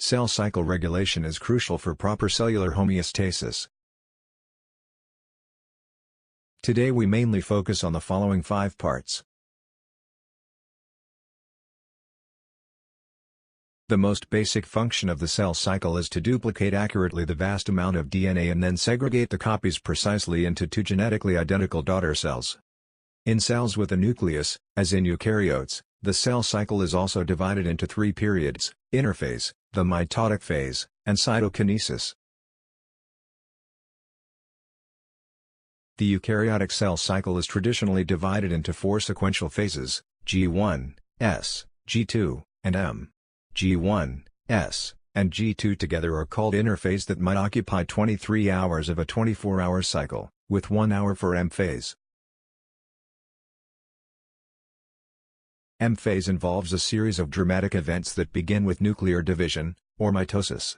Cell cycle regulation is crucial for proper cellular homeostasis. Today we mainly focus on the following 5 parts. The most basic function of the cell cycle is to duplicate accurately the vast amount of DNA and then segregate the copies precisely into 2 genetically identical daughter cells. In cells with a nucleus, as in eukaryotes, the cell cycle is also divided into 3 periods: interphase, the mitotic phase, and cytokinesis. The eukaryotic cell cycle is traditionally divided into 4 sequential phases: G1, S, G2, and M. G1, S, and G2 together are called interphase that might occupy 23 hours of a 24-hour cycle, with 1 hour for M phase. M phase involves a series of dramatic events that begin with nuclear division, or mitosis.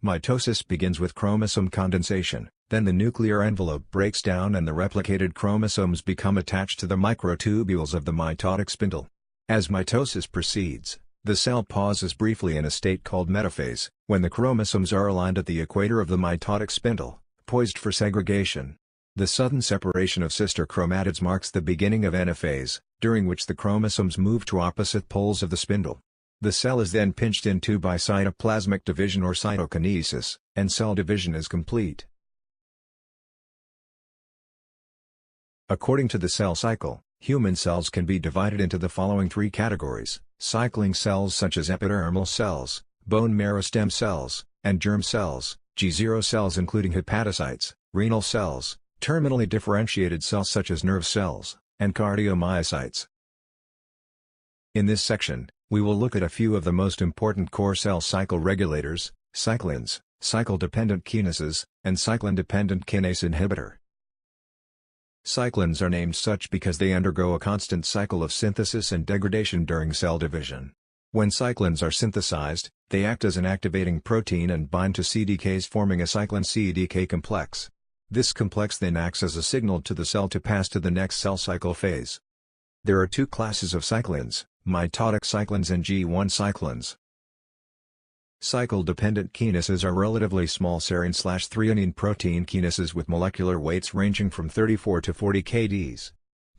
Mitosis begins with chromosome condensation, then the nuclear envelope breaks down and the replicated chromosomes become attached to the microtubules of the mitotic spindle. As mitosis proceeds, the cell pauses briefly in a state called metaphase, when the chromosomes are aligned at the equator of the mitotic spindle, poised for segregation. The sudden separation of sister chromatids marks the beginning of anaphase, during which the chromosomes move to opposite poles of the spindle. The cell is then pinched in 2 by cytoplasmic division or cytokinesis, and cell division is complete. According to the cell cycle, human cells can be divided into the following 3 categories: cycling cells such as epidermal cells, bone marrow stem cells, and germ cells, G0 cells including hepatocytes, renal cells, terminally differentiated cells such as nerve cells, and cardiomyocytes. In this section, we will look at a few of the most important core cell cycle regulators: cyclins, cycle-dependent kinases, and cyclin-dependent kinase inhibitor. Cyclins are named such because they undergo a constant cycle of synthesis and degradation during cell division. When cyclins are synthesized, they act as an activating protein and bind to CDKs, forming a cyclin-CDK complex. This complex then acts as a signal to the cell to pass to the next cell cycle phase. There are 2 classes of cyclins: mitotic cyclins and G1 cyclins. Cycle-dependent kinases are relatively small serine/threonine protein kinases with molecular weights ranging from 34 to 40 kDs.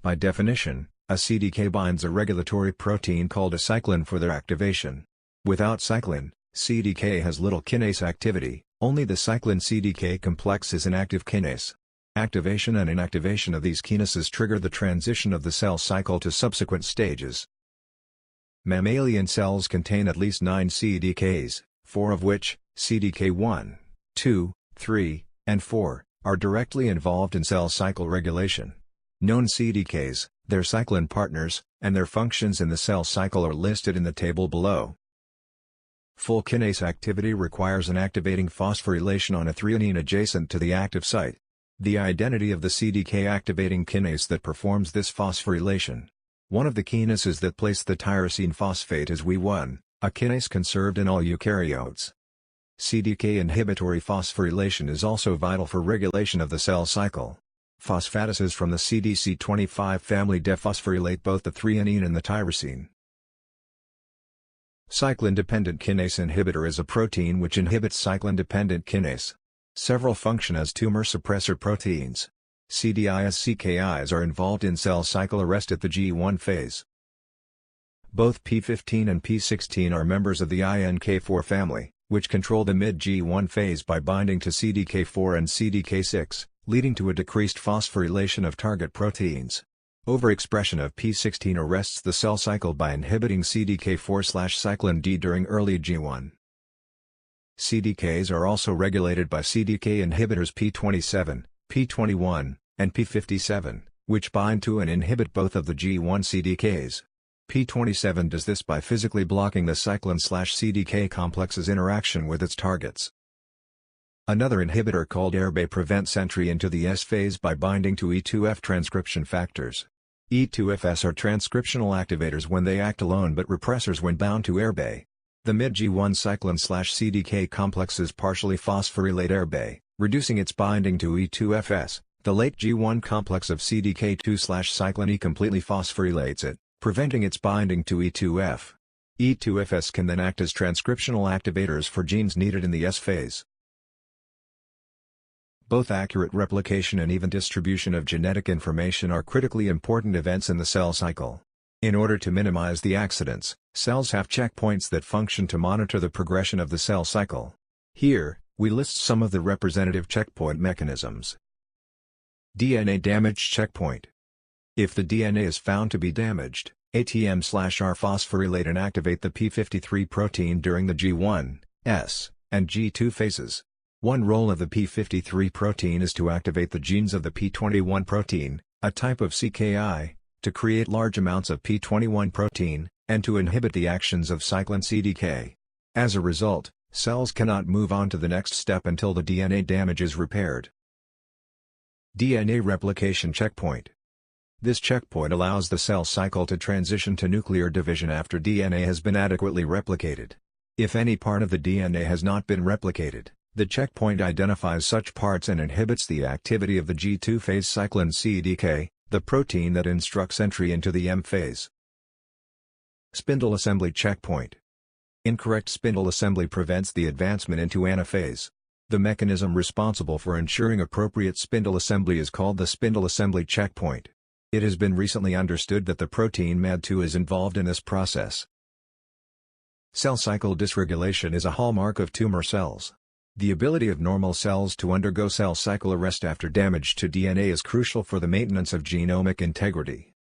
By definition, a CDK binds a regulatory protein called a cyclin for their activation. Without cyclin, CDK has little kinase activity. Only the cyclin-CDK complex is an active kinase. Activation and inactivation of these kinases trigger the transition of the cell cycle to subsequent stages. Mammalian cells contain at least 9 CDKs, 4 of which, CDK1, 2, 3, and 4, are directly involved in cell cycle regulation. Known CDKs, their cyclin partners, and their functions in the cell cycle are listed in the table below. Full kinase activity requires an activating phosphorylation on a threonine adjacent to the active site. The identity of the CDK activating kinase that performs this phosphorylation. One of the kinases that place the tyrosine phosphate is WEE1, a kinase conserved in all eukaryotes. CDK inhibitory phosphorylation is also vital for regulation of the cell cycle. Phosphatases from the CDC25 family dephosphorylate both the threonine and the tyrosine. Cyclin-dependent kinase inhibitor is a protein which inhibits cyclin-dependent kinase. Several function as tumor suppressor proteins. CDIs/CKIs are involved in cell cycle arrest at the G1 phase. Both P15 and P16 are members of the INK4 family, which control the mid-G1 phase by binding to CDK4 and CDK6, leading to a decreased phosphorylation of target proteins. Overexpression of P16 arrests the cell cycle by inhibiting CDK4/cyclin D during early G1. CDKs are also regulated by CDK inhibitors P27, P21, and P57, which bind to and inhibit both of the G1 CDKs. P27 does this by physically blocking the cyclin/CDK complex's interaction with its targets. Another inhibitor called ERBA prevents entry into the S phase by binding to E2F transcription factors. E2Fs are transcriptional activators when they act alone but repressors when bound to ERBA. The mid-G1 cyclin/CDK complexes partially phosphorylate ERBA, reducing its binding to E2Fs. The late G1 complex of CDK2/cyclin E completely phosphorylates it, preventing its binding to E2F. E2Fs can then act as transcriptional activators for genes needed in the S phase. Both accurate replication and even distribution of genetic information are critically important events in the cell cycle. In order to minimize the accidents, cells have checkpoints that function to monitor the progression of the cell cycle. Here, we list some of the representative checkpoint mechanisms. DNA damage checkpoint. If the DNA is found to be damaged, ATM/R phosphorylate inactivate the p53 protein during the G1, S, and G2 phases. One role of the p53 protein is to activate the genes of the p21 protein, a type of CKI, to create large amounts of p21 protein, and to inhibit the actions of cyclin CDK. As a result, cells cannot move on to the next step until the DNA damage is repaired. DNA replication checkpoint. This checkpoint allows the cell cycle to transition to nuclear division after DNA has been adequately replicated. If any part of the DNA has not been replicated, the checkpoint identifies such parts and inhibits the activity of the G2 phase cyclin CDK, the protein that instructs entry into the M phase. Spindle assembly checkpoint. Incorrect spindle assembly prevents the advancement into anaphase. The mechanism responsible for ensuring appropriate spindle assembly is called the spindle assembly checkpoint. It has been recently understood that the protein MAD2 is involved in this process. Cell cycle dysregulation is a hallmark of tumor cells. The ability of normal cells to undergo cell cycle arrest after damage to DNA is crucial for the maintenance of genomic integrity.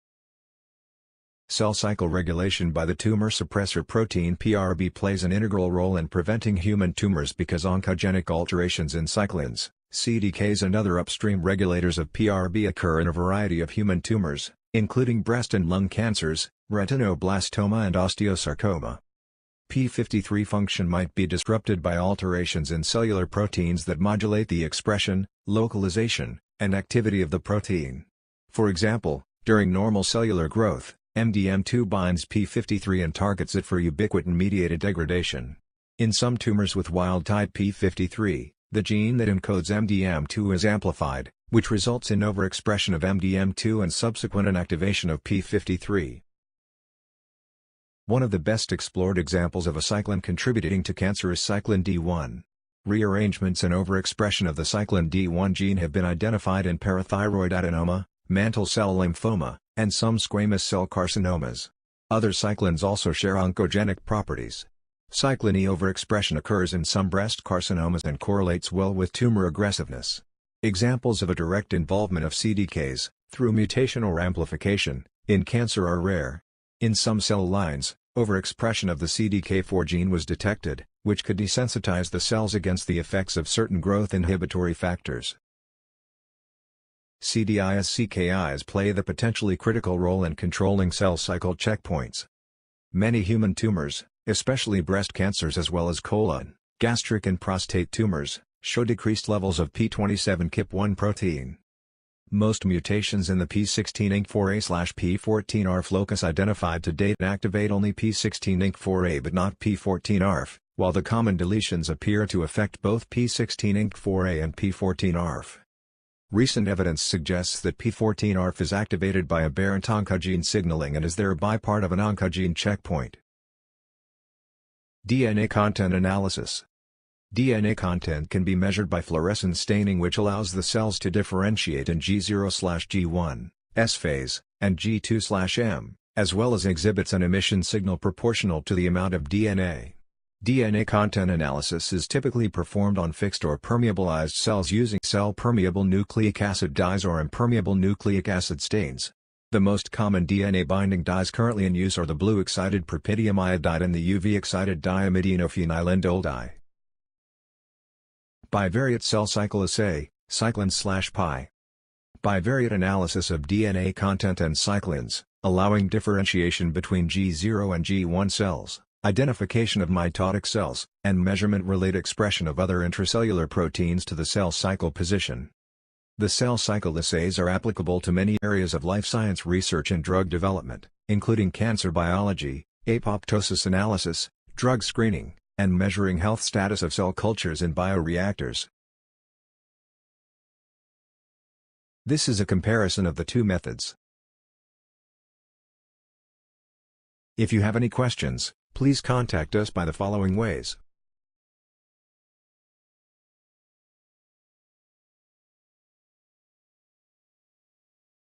Cell cycle regulation by the tumor suppressor protein PRB plays an integral role in preventing human tumors because oncogenic alterations in cyclins, CDKs and other upstream regulators of PRB occur in a variety of human tumors, including breast and lung cancers, retinoblastoma and osteosarcoma. p53 function might be disrupted by alterations in cellular proteins that modulate the expression, localization, and activity of the protein. For example, during normal cellular growth, MDM2 binds p53 and targets it for ubiquitin-mediated degradation. In some tumors with wild-type p53, the gene that encodes MDM2 is amplified, which results in overexpression of MDM2 and subsequent inactivation of p53. One of the best explored examples of a cyclin contributing to cancer is cyclin D1. Rearrangements and overexpression of the cyclin D1 gene have been identified in parathyroid adenoma, mantle cell lymphoma, and some squamous cell carcinomas. Other cyclins also share oncogenic properties. Cyclin E overexpression occurs in some breast carcinomas and correlates well with tumor aggressiveness. Examples of a direct involvement of CDKs, through mutation or amplification, in cancer are rare. In some cell lines, overexpression of the CDK4 gene was detected, which could desensitize the cells against the effects of certain growth inhibitory factors. CDIs/CKIs play the potentially critical role in controlling cell cycle checkpoints. Many human tumors, especially breast cancers as well as colon, gastric and prostate tumors, show decreased levels of p27-KIP1 protein. Most mutations in the p16-INK4A/p14ARF locus identified to date activate only p16-INK4A but not p14ARF, while the common deletions appear to affect both p16-INK4A and p14ARF. Recent evidence suggests that p14ARF is activated by aberrant oncogene signaling and is thereby part of an oncogene checkpoint. DNA content analysis. DNA content can be measured by fluorescence staining, which allows the cells to differentiate in G0/G1, S phase, and G2/M, as well as exhibits an emission signal proportional to the amount of DNA. DNA content analysis is typically performed on fixed or permeabilized cells using cell-permeable nucleic acid dyes or impermeable nucleic acid stains. The most common DNA-binding dyes currently in use are the blue-excited propidium iodide and the UV-excited diamidinophenylindole dye. Bivariate cell cycle assay, cyclins/pi. Bivariate analysis of DNA content and cyclins, allowing differentiation between G0 and G1 cells, identification of mitotic cells, and measurement-related expression of other intracellular proteins to the cell cycle position. The cell cycle assays are applicable to many areas of life science research and drug development, including cancer biology, apoptosis analysis, drug screening, and measuring health status of cell cultures in bioreactors. This is a comparison of the two methods. If you have any questions, Please contact us by the following ways.